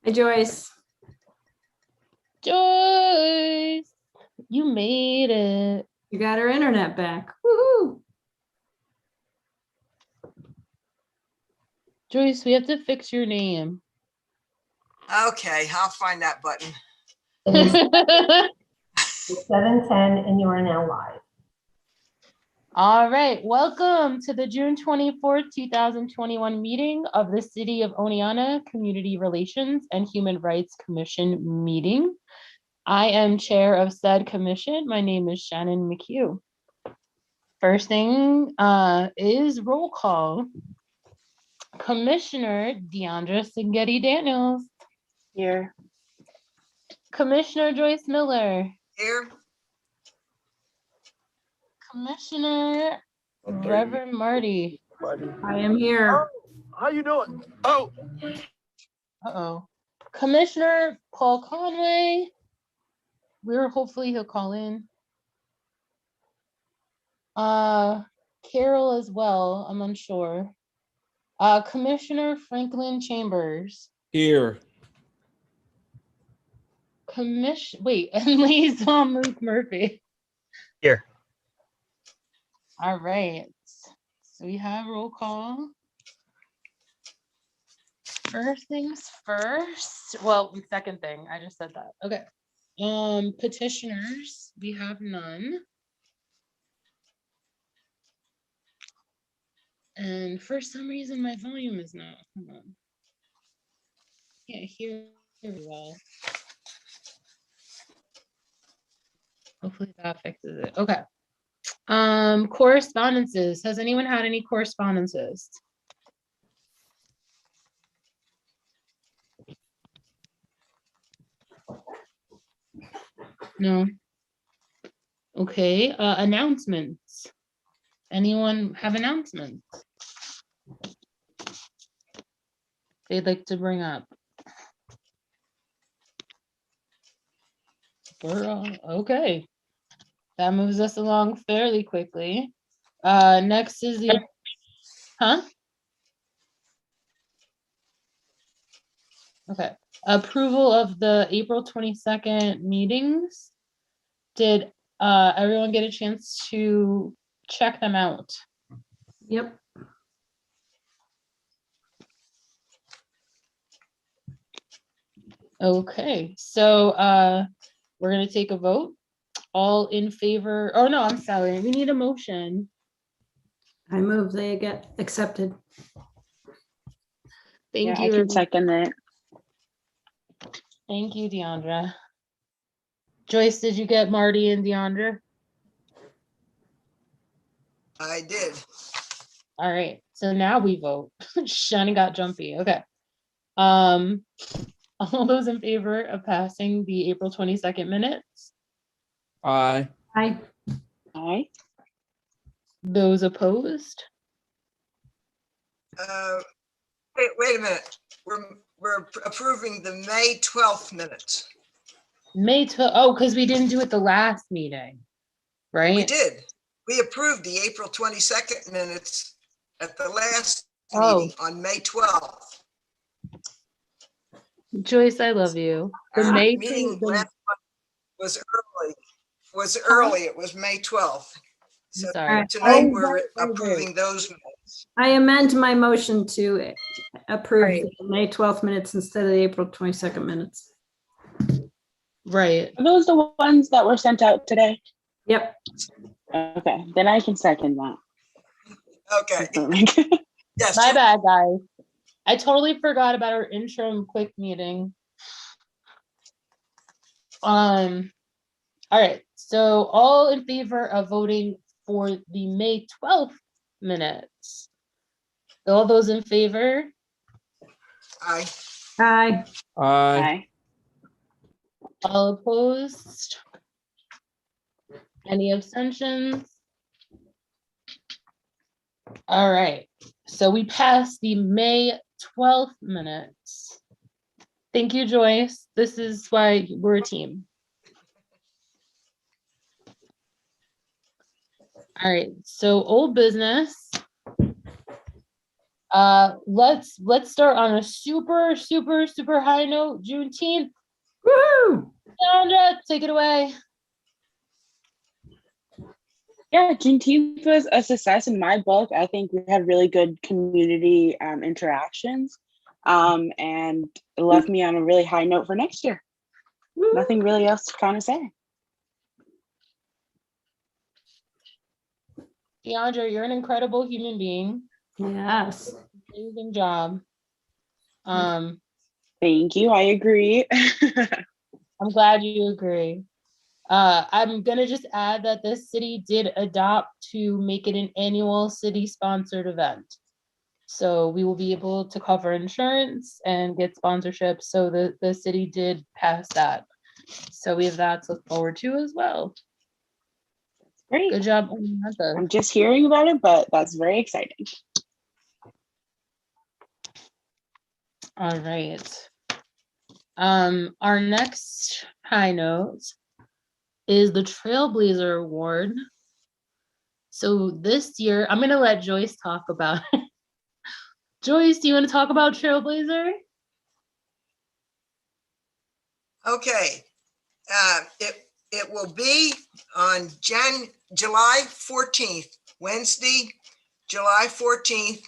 Hi, Joyce. Joyce, you made it. You got our internet back. Woohoo! Joyce, we have to fix your name. Okay, I'll find that button. It is 7:10 and you are now live. All right, welcome to the June 24th, 2021 meeting of the City of Oneonta Community Relations and Human Rights Commission meeting. I am chair of said commission. My name is Shannon McHugh. First thing is roll call. Commissioner Deandra Sigeti Daniels. Here. Commissioner Joyce Miller. Here, Commissioner Reverend Marty. I am here. How you doing? Oh, Uh-oh. Commissioner Paul Conway. Hopefully he'll call in. Carol as well, I'm unsure. Commissioner Franklin Chambers. here. And Liaison Luke Murphy. Here. All right. So we have roll call. First things first. Well, second thing, I just said that. Okay. Petitioners, we have none. And for some reason, my volume is not. Hold on. Can't hear very well. Hopefully that fixes it. Okay. Correspondences. Has anyone had any correspondences? No. Okay. Announcements. Anyone have announcements they'd like to bring up? Okay. That moves us along fairly quickly. Next is the, Okay. Approval of the April 22nd meetings. Did everyone get a chance to check them out? Yep. Okay, so we're gonna take a vote. All in favor, oh no, I'm sorry, we need a motion. I move they get accepted. Thank Yeah, you. I can second it. Thank you, Deandra. Joyce, did you get Marty and Deandra? I did. All right, so now we vote. Shani got jumpy, okay. All those in favor of passing the April 22nd minutes? Aye. Hi. Aye. Those opposed? Wait a minute. We're approving the May 12th minutes. May 12th, oh, because we didn't do it the last meeting, right? We did. We approved the April 22nd minutes at the last meeting on May 12th. Joyce, I love you. The Our May meeting the- last month was early. It was May 12th. So Sorry. tonight Oh, we're right. approving those minutes. I amend my motion to approve Right. the May 12th minutes instead of the April 22nd minutes. Right. Are those the ones that were sent out today? Yep. Okay, then I can second that. Okay. Yes. My bad, guys. I totally forgot about our interim quick meeting. All right, so all in favor of voting for the May 12th minutes? All those in favor? Aye. Hi. Aye. Aye. All opposed? Any abstentions? All right, so we passed the May 12th minutes. Thank you, Joyce. This is why we're a team. All right, so old business. Let's start on a super high note. Juneteenth. Woo! Sandra, take it away. Yeah, Juneteenth was a success in my book. I think we had really good community interactions, and it left me on a really high note for next year. Nothing really else to kind of say. Deandra, you're an incredible human being. Yes. Amazing job. Thank you. I agree. I'm glad you agree. I'm gonna just add that this city did adopt to make it an annual city-sponsored event. So we will be able to cover insurance and get sponsorships. So the city did pass that. So we have that to look forward to as well. Great. Good job, Oneonta. I'm just hearing about it, but that's very exciting. All right. Our next high note is the Trailblazer Award. So this year, I'm gonna let Joyce talk about it. Joyce, do you want to talk about Trailblazer? Okay. It will be on July 14th, Wednesday, July 14th.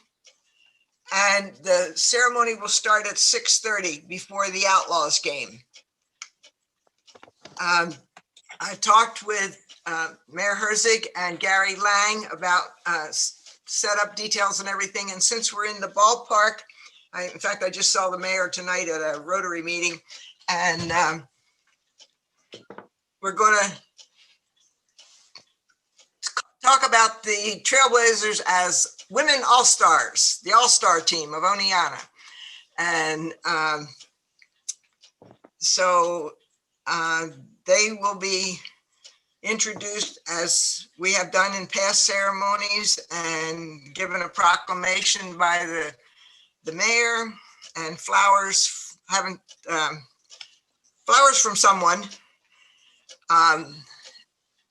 And the ceremony will start at 6:30 before the Outlaws game. I talked with Mayor Herzig and Gary Lang about setup details and everything. And since we're in the ballpark, in fact, I just saw the mayor tonight at a Rotary meeting, and we're going to talk about the Trailblazers as women all-stars, the all-star team of Oneonta. And so they will be introduced as we have done in past ceremonies and given a proclamation by the mayor, and flowers from someone.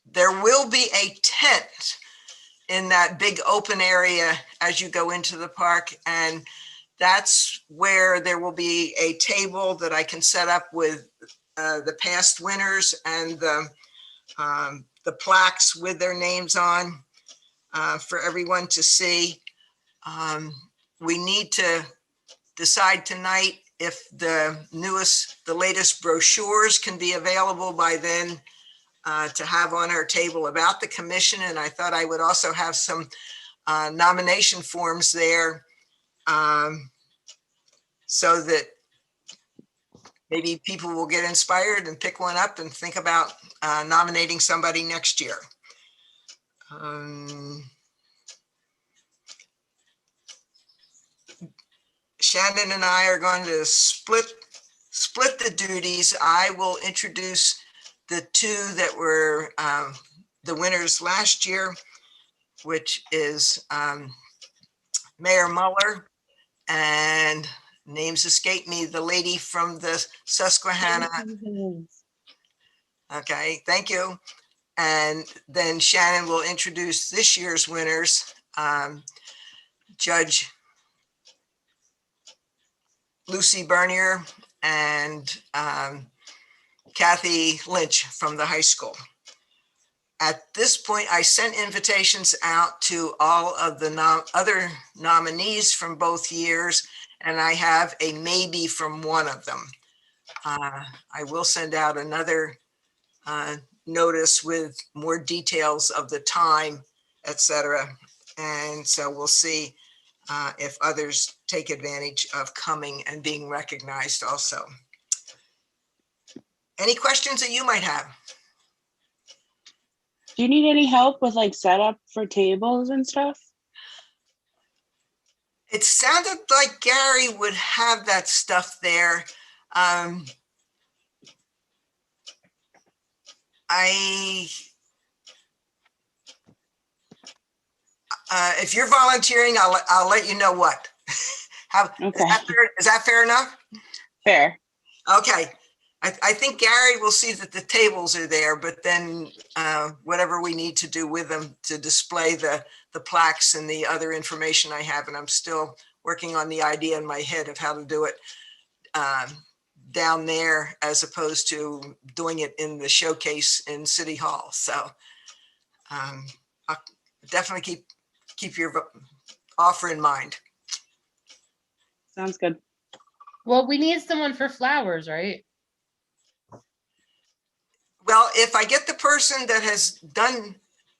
There will be a tent in that big open area as you go into the park, and that's where there will be a table that I can set up with the past winners and the plaques with their names on for everyone to see. We need to decide tonight if the latest brochures can be available by then to have on our table about the commission. And I thought I would also have some nomination forms there so that maybe people will get inspired and pick one up and think about nominating somebody next year. Shannon and I are going to split the duties. I will introduce the two that were the winners last year, which is Mayor Muller and names escape me, the lady from the Susquehanna. Okay, thank you. And then Shannon will introduce this year's winners, Judge Lucy Bernier and Kathy Lynch from the high school. At this point, I sent invitations out to all of the other nominees from both years, and I have a maybe from one of them. I will send out another notice with more details of the time, etc. And so we'll see if others take advantage of coming and being recognized also. Any questions that you might have? Do you need any help with like setup for tables and stuff? It sounded like Gary would have that stuff there. If you're volunteering, I'll let you know what. Okay. Is that fair enough? Fair. Okay. I think Gary will see that the tables are there, but then whatever we need to do with them to display the plaques and the other information I have, and I'm still working on the idea in my head of how to do it down there as opposed to doing it in the showcase in City Hall. So I'll definitely keep your offer in mind. Sounds good. Well, we need someone for flowers, right? Well, if I get the person that has done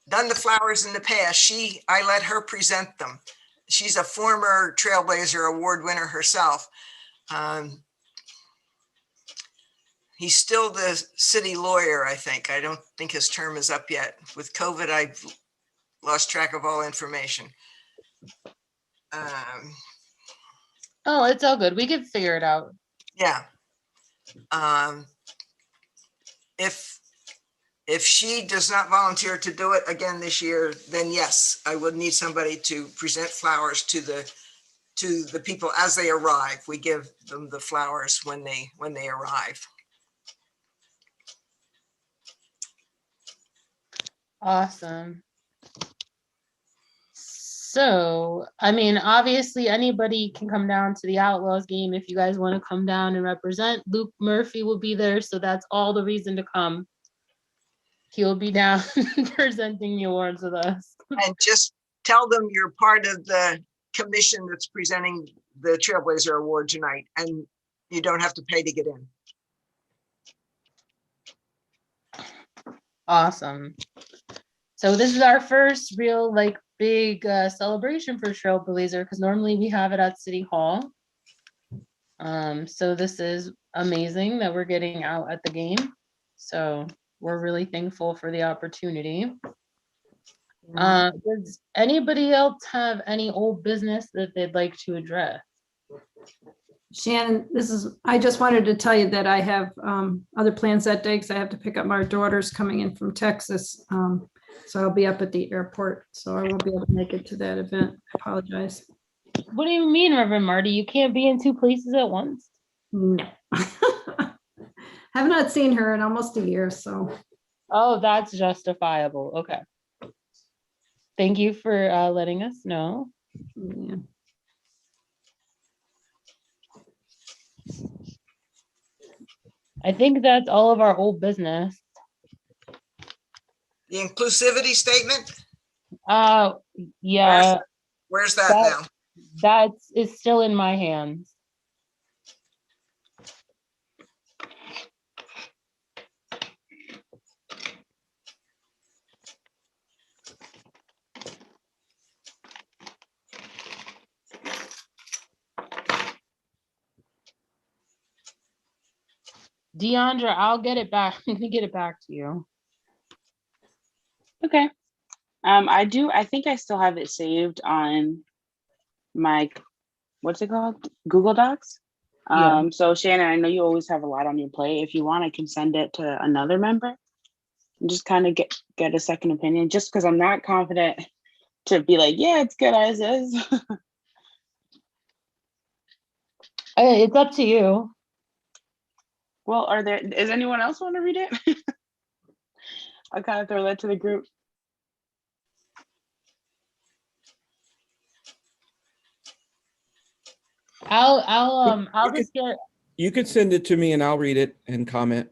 the flowers in the past, I let her present them. She's a former Trailblazer Award winner herself. He's still the city lawyer, I think. I don't think his term is up yet. With COVID, I've lost track of all information. Oh, it's all good. We can figure it out. Yeah. If she does not volunteer to do it again this year, then yes, I would need somebody to present flowers to the people as they arrive. We give them the flowers when they arrive. Awesome. So, I mean, obviously anybody can come down to the Outlaws game if you guys want to come down and represent. Luke Murphy will be there, so that's all the reason to come. He'll be down presenting the awards with us. And just tell them you're part of the commission that's presenting the Trailblazer Award tonight, and you don't have to pay to get in. Awesome. So this is our first real big celebration for Trailblazer, because normally we have it at City Hall. So this is amazing that we're getting out at the game. So we're really thankful for the opportunity. Does anybody else have any old business that they'd like to address? Shannon, I just wanted to tell you that I have other plans that day because I have to pick up my daughters coming in from Texas. So I'll be up at the airport, so I won't be able to make it to that event. I apologize. What do you mean, Reverend Marty? You can't be in two places at once? No. Have not seen her in almost a year, so. Oh, that's justifiable. Okay. Thank you for letting us know. Yeah. I think that's all of our old business. The inclusivity statement, Yeah, where's that now? it's still in my hands. Deandra, I'll get it back. I'm gonna get it back to you. Okay. I think I still have it saved on my, what's it called? Google Docs. Yeah. So Shannon, I know you always have a lot on your plate. If you want, I can send it to another member and just kind of get a second opinion, just because I'm not confident to be like, yeah, it's good as is. It's up to you. Well, is anyone else want to read it? I'll kind of throw that to the group. I'll just get. You could send it to me and I'll read it and comment.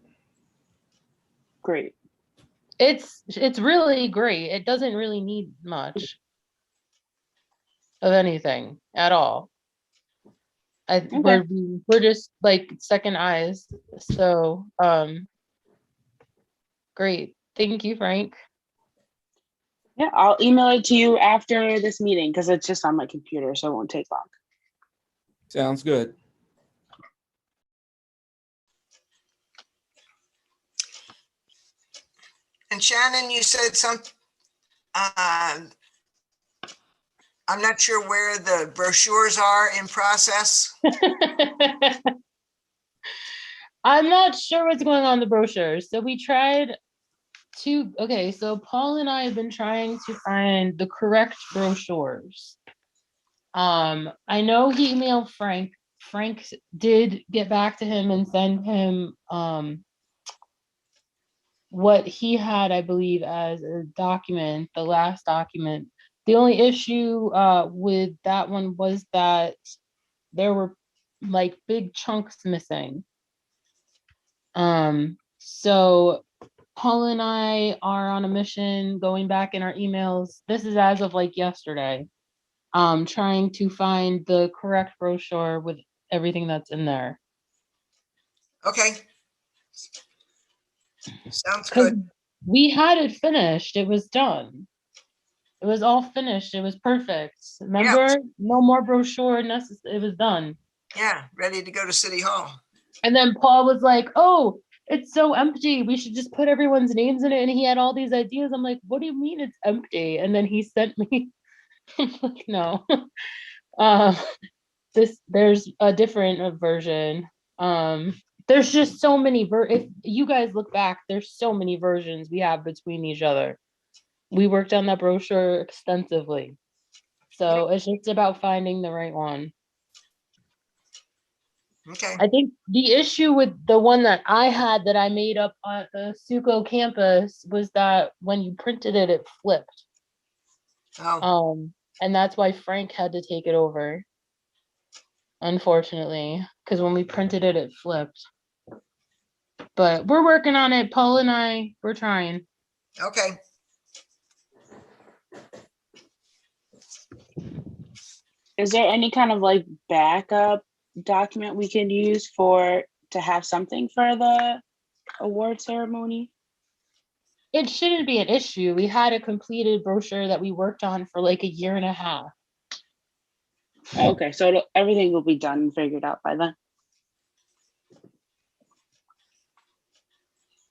Great. It's really great. It doesn't really need much of anything at all. We're just like second eyes. So great. Thank you, Frank. Yeah, I'll email it to you after this meeting because it's just on my computer, so it won't take long. Sounds good. And Shannon, you said I'm not sure where the brochures are in process. I'm not sure what's going on in the brochures. So we tried to, okay, so Paul and I have been trying to find the correct brochures. I know he emailed Frank. Frank did get back to him and send him what he had, I believe, as a document, the last document The only issue with that one was that there were like big chunks missing. So Paul and I are on a mission going back in our emails. This is as of like yesterday. Trying to find the correct brochure with everything that's in there. Okay. Sounds Because good. we had it finished. It was done. It was all finished. It was perfect. Remember? No more brochure necessary. It was done. Yeah, ready to go to City Hall. And then Paul was like, oh, it's so empty. We should just put everyone's names in it. And he had all these ideas. I'm like, what do you mean it's empty? And then he sent me, I'm like, no. There's a different version. There's just so many if you guys look back, there's so many versions we have between each other. We worked on that brochure extensively. So it's just about finding the right one. Okay. I think the issue with the one that I had that I made up on the Suco campus was that when you printed it, it flipped. Oh, And that's why Frank had to take it over. Unfortunately, because when we printed it, it flipped. But we're working on it. Paul and I, we're trying. okay. Is there any kind of like backup document we can use to have something for the award ceremony? It shouldn't be an issue. We had a completed brochure that we worked on for like a year and a half. Okay, so everything will be done and figured out by then.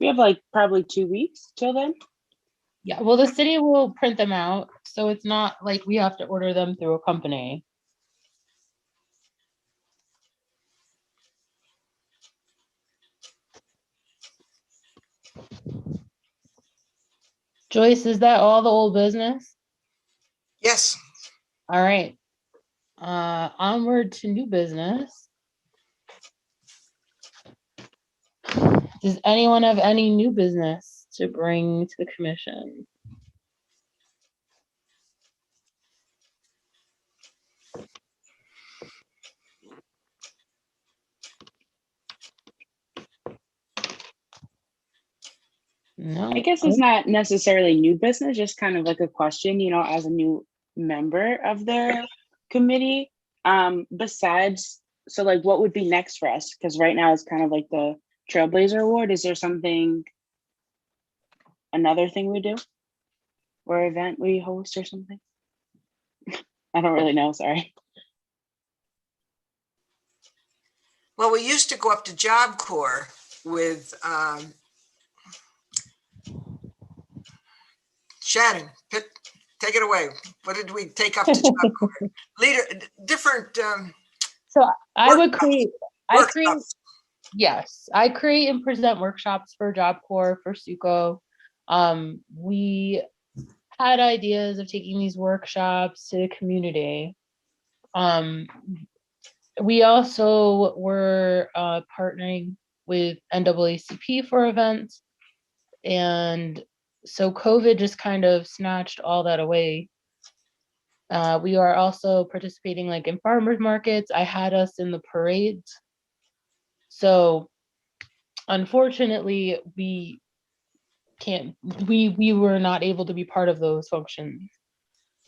We have like probably 2 weeks till then. Yeah, well, the city will print them out, so it's not like we have to order them through a company. Joyce, is that all the old business? Yes. All right. Onward to new business. Does anyone have any new business to bring to the commission? No. I guess it's not necessarily new business, just kind of like a question, as a new member of the committee. Besides, so like what would be next for us? Because right now it's kind of like the Trailblazer Award. Is there another thing we do? Or event we host or something? I don't really know, sorry. Well, we used to go up to Job Corps with Shannon. Take it away. What did we take up to Job Corps? Different. So I would create. Workshops. Yes, I create and present workshops for Job Corps, for Suco. We had ideas of taking these workshops to the community. We also were partnering with NAACP for events. And so COVID just kind of snatched all that away. We are also participating like in farmers markets. I had us in the parades. So unfortunately, we were not able to be part of those functions.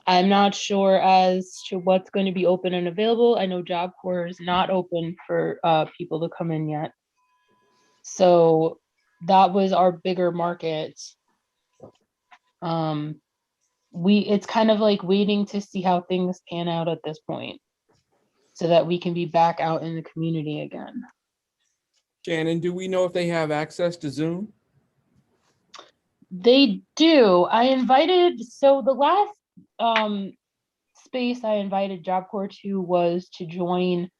I'm not sure as to what's going to be open and available. I know Job Corps is not open for people to come in yet. So that was our bigger market. It's kind of like waiting to see how things pan out at this point so that we can be back out in the community again. Shannon, do we know if they have access to Zoom? They do. So the last space I invited Job Corps to was to join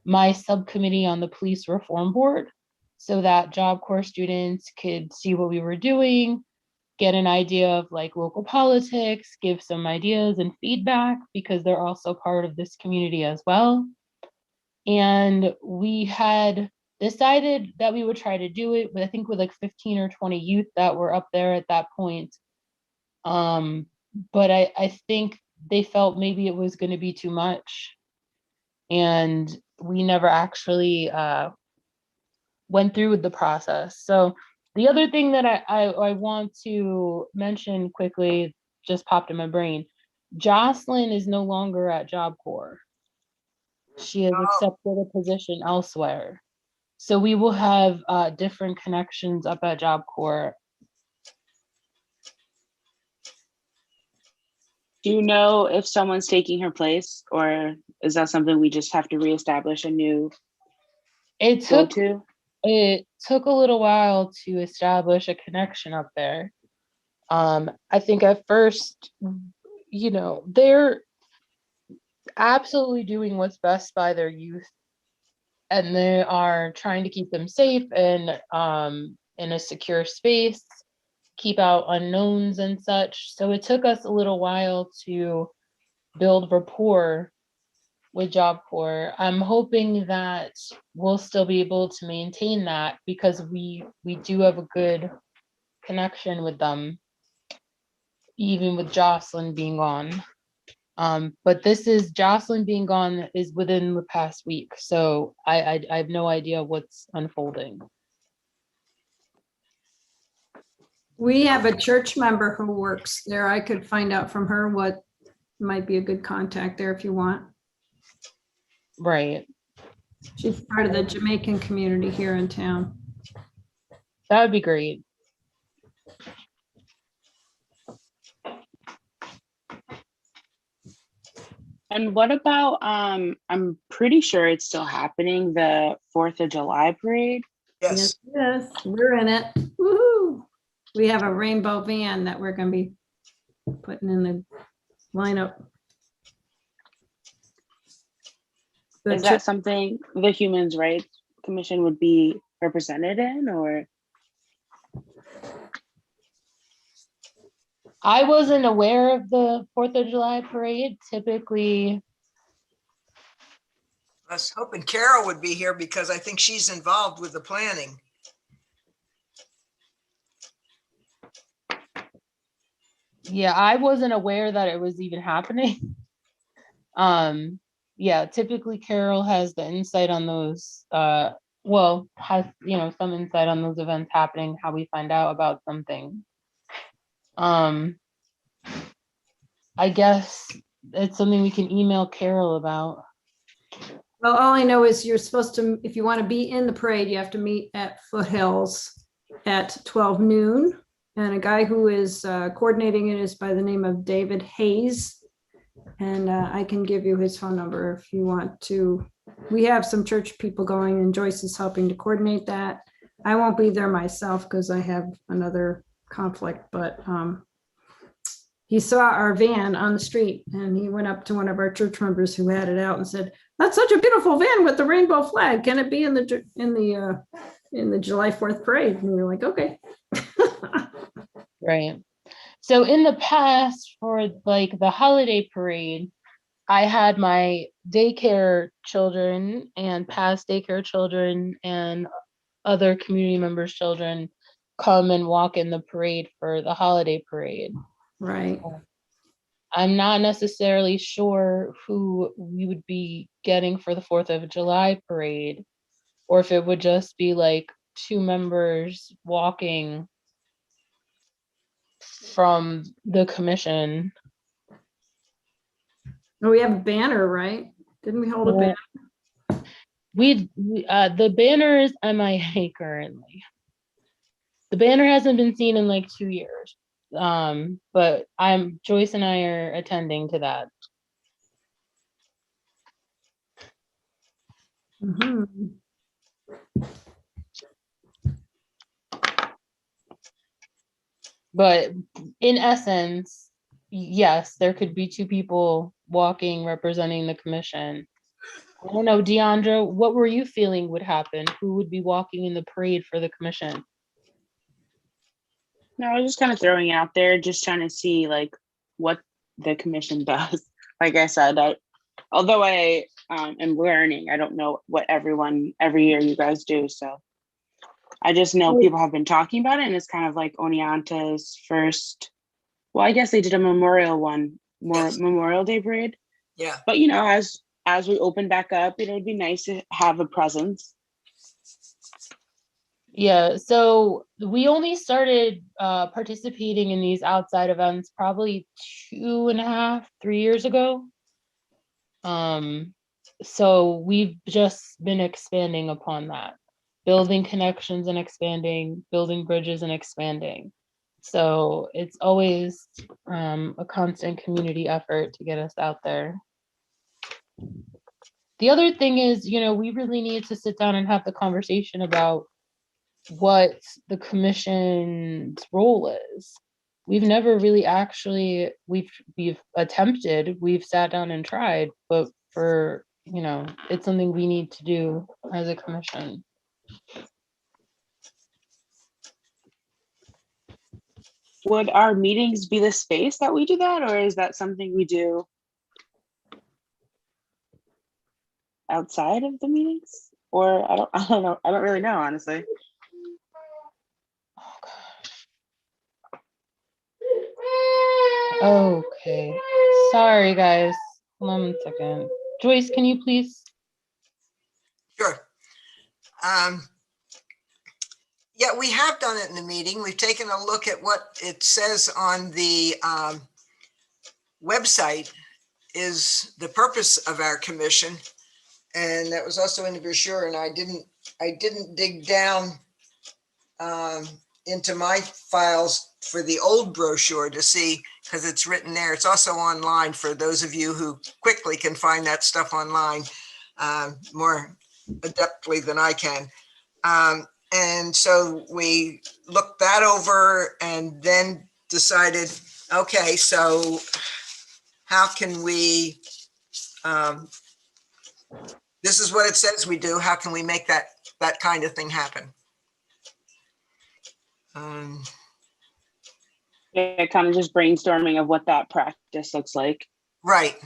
my subcommittee on the police reform board so that Job Corps students could see what we were doing, get an idea of like local politics, give some ideas and feedback because they're also part of this community as well. And we had decided that we would try to do it with, I think with like 15 or 20 youth that were up there at that point. But I think they felt maybe it was going to be too much. And we never actually went through with the process. So the other thing that I want to mention quickly, just popped in my brain, Jocelyn is no longer at Job Corps. She has accepted a position elsewhere. So we will have different connections up at Job Corps. Do you know if someone's taking her place, or is that something we just have to reestablish a new It go took to? it took a little while to establish a connection up there. I think at first, you know, they're absolutely doing what's best by their youth, and they are trying to keep them safe and in a secure space, keep out unknowns and such. So it took us a little while to build rapport with Job Corps. I'm hoping that we'll still be able to maintain that because we do have a good connection with them, even with Jocelyn being gone. But this is Jocelyn being gone is within the past week, so I have no idea what's unfolding. We have a church member who works there. I could find out from her what might be a good contact there if you want. Right, She's part of the Jamaican community here in town. that would be great. And what about, I'm pretty sure it's still happening, the 4th of July parade? Yes. Yes, we're in it. Woohoo! We have a rainbow van that we're gonna be putting in the lineup. The Is that something the Human Rights Commission would be represented in, or? I wasn't aware of the 4th of July parade. Typically, I was hoping Carol would be here because I think she's involved with the planning. yeah, I wasn't aware that it was even happening. Yeah, typically Carol has the insight on those, well, has, you know, some insight on those events happening, how we find out about something. I guess it's something we can email Carol about. Well, all I know is you're supposed to, if you want to be in the parade, you have to meet at Foothills at 12 noon. And a guy who is coordinating it is by the name of David Hayes. And I can give you his phone number if you want to. We have some church people going and Joyce is helping to coordinate that. I won't be there myself because I have another conflict, but he saw our van on the street and he went up to one of our church members who had it out and said, "That's such a beautiful van with the rainbow flag. Can it be in the July 4th parade?" And we were like, okay. Right. So in the past, for like the holiday parade, I had my daycare children and past daycare children and other community members' children come and walk in the parade for the holiday parade. Right. I'm not necessarily sure who we would be getting for the 4th of July parade, or if it would just be like 2 members walking from the commission. Oh, we have a banner, right? Didn't we hold a banner? The banner is MIA currently. The banner hasn't been seen in like 2 years. But Joyce and I are attending to that. Mhm. But in essence, yes, there could be 2 people walking representing the commission. I don't know, Deandra, what were you feeling would happen? Who would be walking in the parade for the commission? No, I was just kind of throwing it out there, just trying to see like what the commission does. Like I said, although I am learning, I don't know what every year you guys do. So I just know people have been talking about it, and it's kind of like Oneonta's first. Well, I guess they did a memorial one more Yes. Memorial Day parade. Yeah. But as we open back up, it would be nice to have a presence. Yeah, so we only started participating in these outside events probably 2.5, 3 years ago. So we've just been expanding upon that, building connections and expanding, building bridges and expanding. So it's always a constant community effort to get us out there. The other thing is, we really need to sit down and have the conversation about what the commission's role is. We've never really actually, we've attempted, we've sat down and tried, but it's something we need to do as a commission. Would our meetings be the space that we do that, or is that something we do outside of the meetings? Or I don't know. I don't really know, honestly. Okay, sorry guys, 1 second. Joyce, can you please? Sure. Yeah, we have done it in the meeting. We've taken a look at what it says on the website is the purpose of our commission. And that was also in the brochure, and I didn't dig down into my files for the old brochure to see, because it's written there. It's also online for those of you who quickly can find that stuff online more adeptly than I can. And so we looked that over and then decided, okay, so how can we, this is what it says we do. How can we make that kind of thing happen? Yeah, kind of just brainstorming of what that practice looks like. Right.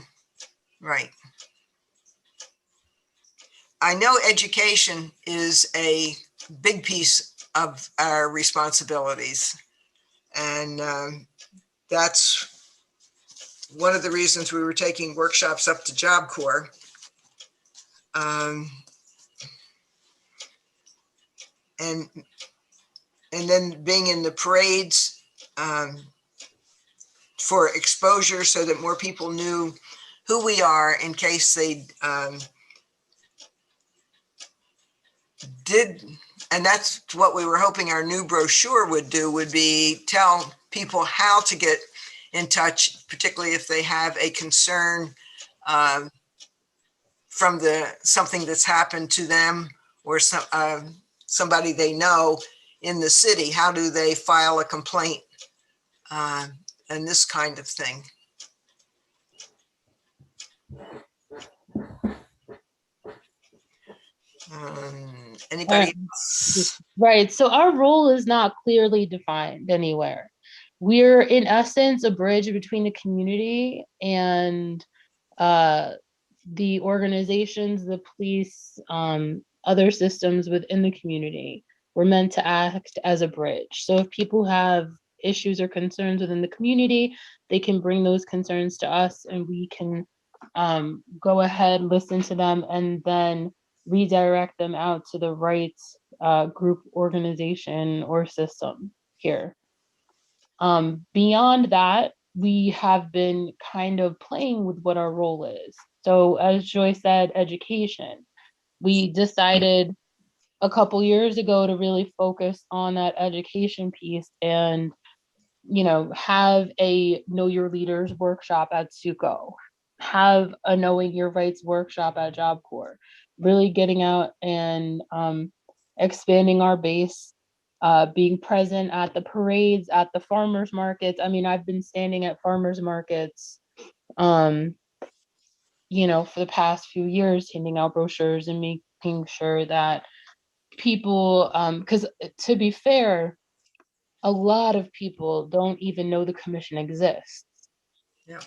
I know education is a big piece of our responsibilities. And that's one of the reasons we were taking workshops up to Job Corps. And then being in the parades for exposure so that more people knew who we are in case they did. And that's what we were hoping our new brochure would do, would be tell people how to get in touch, particularly if they have a concern from something that's happened to them or somebody they know in the city. How do they file a complaint and this kind of thing. Anybody else? Right. So our role is not clearly defined anywhere. We're in essence a bridge between the community and the organizations, the police, other systems within the community. We're meant to act as a bridge. So if people have issues or concerns within the community, they can bring those concerns to us and we can go ahead, listen to them, and then redirect them out to the right group, organization, or system here. Beyond that, we have been kind of playing with what our role is. So as Joy said, education. We decided a couple years ago to really focus on that education piece and, have a Know Your Leaders workshop at SUCO, have a Knowing Your Rights workshop at Job Corps, really getting out and expanding our base, being present at the parades, at the farmers markets. I mean, I've been standing at farmers markets, for the past few years, handing out brochures and making sure that people, because to be fair, a lot of people don't even know the commission exists. Yeah.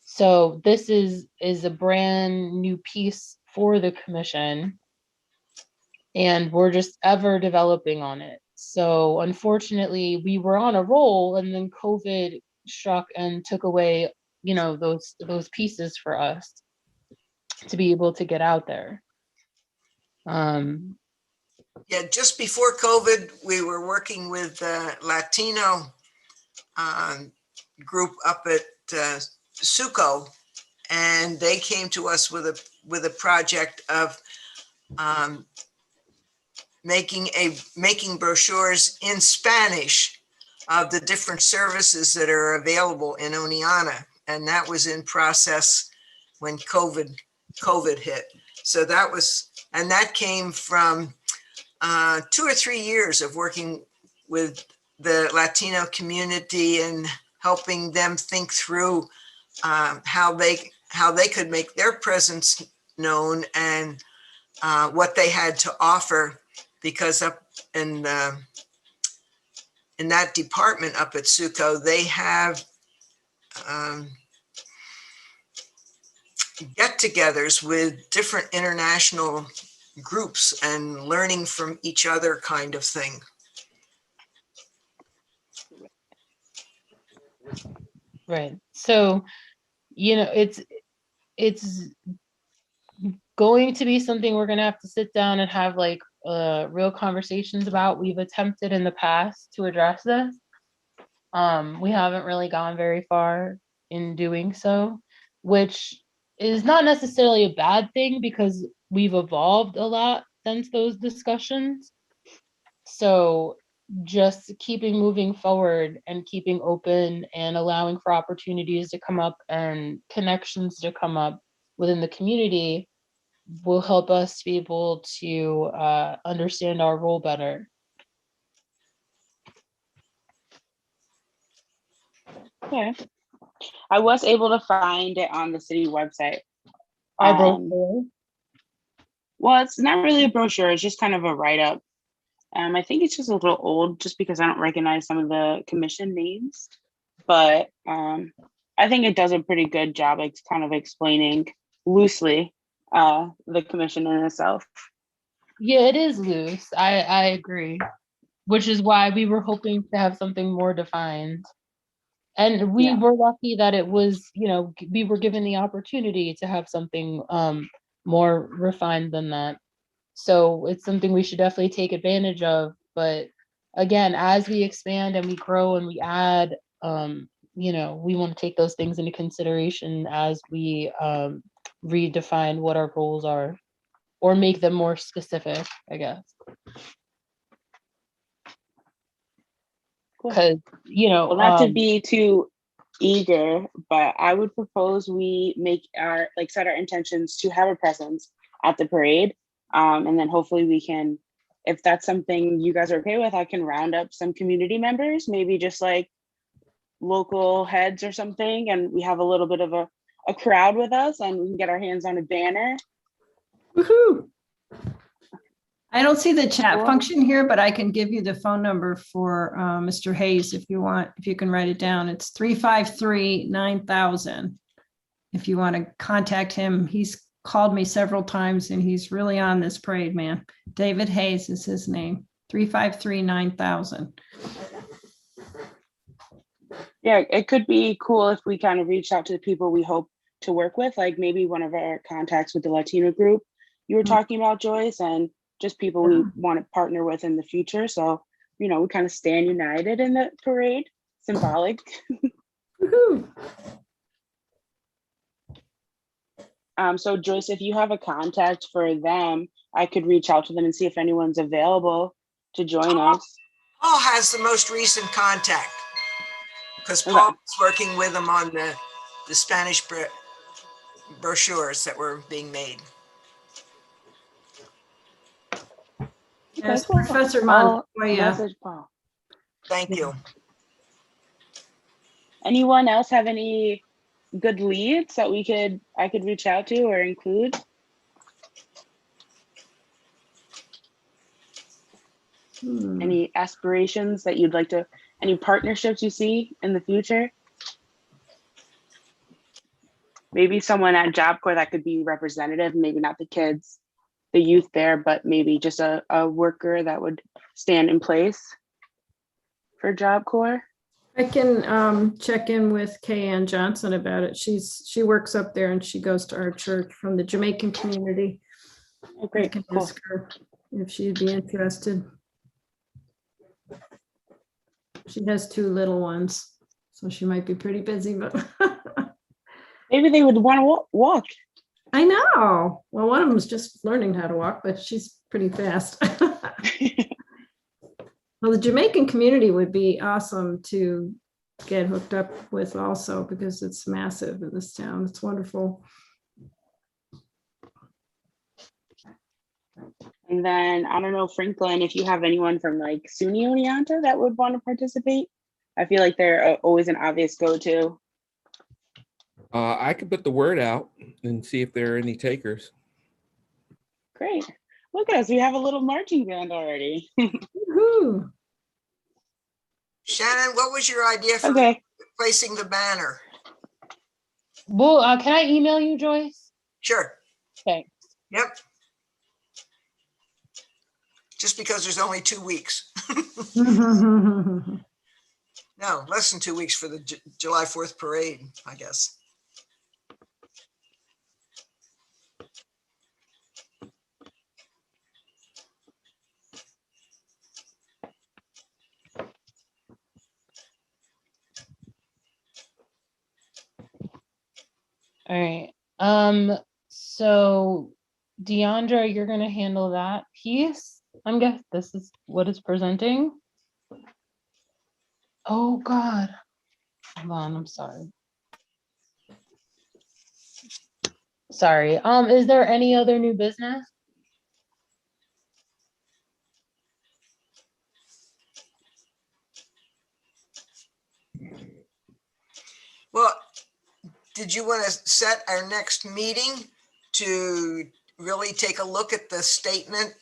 So this is a brand new piece for the commission, and we're just ever developing on it. So unfortunately, we were on a roll, and then COVID struck and took away, those pieces for us to be able to get out there. Yeah, just before COVID, we were working with the Latino group up at Suco, and they came to us with a project of making brochures in Spanish of the different services that are available in Oneonta, and that was in process when COVID hit. So that came from 2 or 3 years of working with the Latino community and helping them think through how they could make their presence known and what they had to offer, because up in that department up at Suco, they have get-togethers with different international groups and learning from each other kind of thing. Right. So, it's going to be something we're going to have to sit down and have like real conversations about. We've attempted in the past to address this. We haven't really gone very far in doing so, which is not necessarily a bad thing because we've evolved a lot since those discussions. So just keeping moving forward and keeping open and allowing for opportunities to come up and connections to come up within the community will help us be able to understand our role better. Okay. I was able to find it on the city website. Our brochure. Well, it's not really a brochure, it's just kind of a write-up. I think it's just a little old just because I don't recognize some of the commission names, but I think it does a pretty good job kind of explaining loosely the commission in itself. Yeah, it is loose. I agree, which is why we were hoping to have something more defined. And we were lucky that it was, we were given the opportunity to have something more refined than that. So it's something we should definitely take advantage of. But again, as we expand and we grow and we add, we want to take those things into consideration as we redefine what our goals are or make them more specific, I guess. Because, well, not to be too eager, but I would propose we set our intentions to have a presence at the parade. And then hopefully we can, if that's something you guys are okay with, I can round up some community members, maybe just like local heads or something. And we have a little bit of a crowd with us and we can get our hands on a banner. Woohoo! I don't see the chat function here, but I can give you the phone number for Mr. Hayes if you want, if you can write it down. It's 353-9000. If you want to contact him, he's called me several times and he's really on this parade, man. David Hayes is his name. 353-9000. Yeah, it could be cool if we kind of reached out to the people we hope to work with, like maybe one of our contacts with the Latino group you were talking about, Joyce, and just people we want to partner with in the future. So, we kind of stand united in the parade, symbolic. So Joyce, if you have a contact for them, I could reach out to them and see if anyone's available to join us. Paul has the most recent contact because Paul was working with him on the Spanish brochures that were being made. Yes, Professor Montoya. Message Paul. Thank you. Anyone else have any good leads that I could reach out to or include? Any aspirations that you'd like to, any partnerships you see in the future? Maybe someone at Job Corps that could be representative, maybe not the kids, the youth there, but maybe just a worker that would stand in place for Job Corps. I can check in with Kay Ann Johnson about it. She works up there and she goes to our church from the Jamaican community. Oh, I great, can cool. ask her if she'd be interested. She has 2 little ones, so she might be pretty busy, but Maybe they would want to walk. I know. Well, one of them is just learning how to walk, but she's pretty fast. Well, the Jamaican community would be awesome to get hooked up with also because it's massive in this town. It's wonderful. And then I don't know, Franklin, if you have anyone from like SUNY Oneonta that would want to participate. I feel like they're always an obvious go-to. I could put the word out and see if there are any takers. Great. Look at us. We have a little marching band already. Woohoo. Shannon, what was your idea for Okay. placing the banner? Well, can I email you, Joyce? Sure. Okay. Yep. Just because there's only 2 weeks. No, less than 2 weeks for the July 4th parade, I guess. All right. So Deandra, you're gonna handle that piece. I'm guessing this is what is presenting. Oh God. Hold on, I'm sorry. Sorry. Is there any other new business? Well, did you want to set our next meeting to really take a look at the statement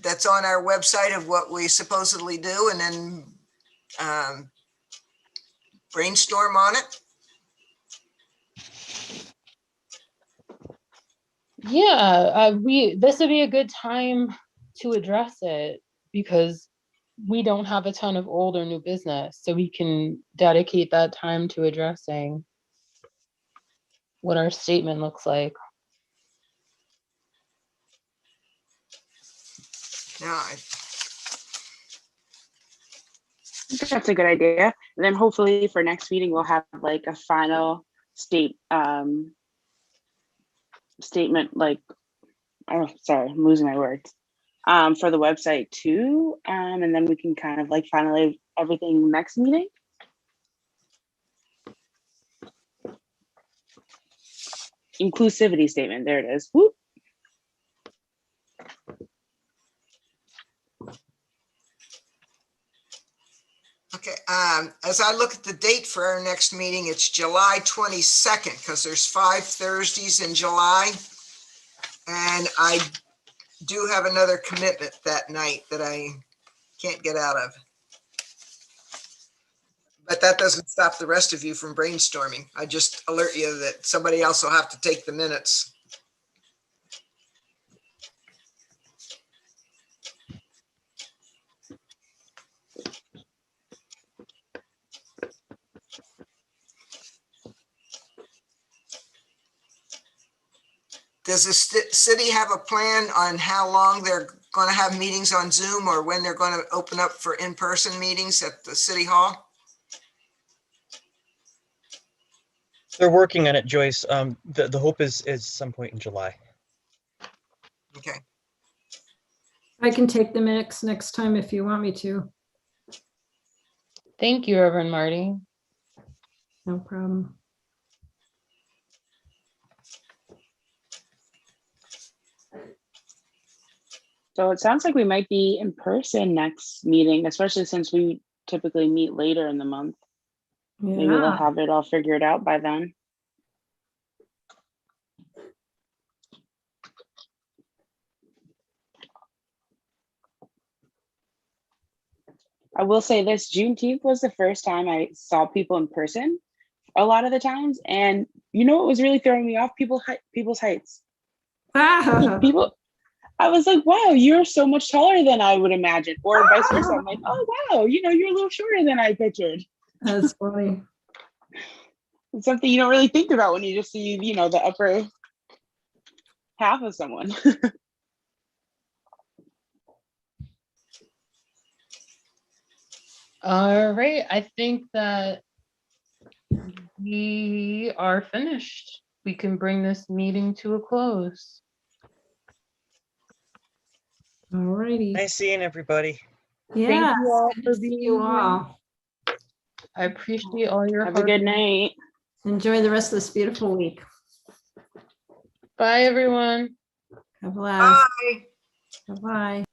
that's on our website of what we supposedly do and then brainstorm on it? Yeah, this would be a good time to address it because we don't have a ton of old or new business, so we can dedicate that time to addressing what our statement looks like. Yeah, I think that's a good idea. And then hopefully for next meeting, we'll have like a final statement, like, oh, sorry, I'm losing my words, for the website too. And then we can kind of like finalize everything next meeting. Inclusivity statement, there it is. Whoop. okay. As I look at the date for our next meeting, it's July 22nd because there's 5 Thursdays in July. And I do have another commitment that night that I can't get out of. But that doesn't stop the rest of you from brainstorming. I just alert you that somebody else will have to take the minutes. Does the city have a plan on how long they're going to have meetings on Zoom or when they're going to open up for in-person meetings at the city hall? They're working on it, Joyce. The hope is some point in July. Okay. I can take the minutes next time if you want me to. Thank you, Reverend Marty. No problem. So it sounds like we might be in person next meeting, especially since we typically meet later in the month. Maybe they'll Yeah. have it all figured out by then. I will say this, Juneteenth was the first time I saw people in person a lot of the times. And you know what was really throwing me off? People's heights. People, I was like, wow, you're so much taller than I would imagine. Or vice versa. I'm like, oh, wow, you're a little shorter than I pictured. That's funny. It's something you don't really think about when you just see, you know, the upper half of someone. All right, I think that we are finished. We can bring this meeting to a close. All righty. Nice seeing everybody. Yeah. you all good for to see being you here. all. I appreciate all your Have a hard good work. night. Enjoy the rest of this beautiful week. Bye, everyone. God bless. Bye. Bye-bye.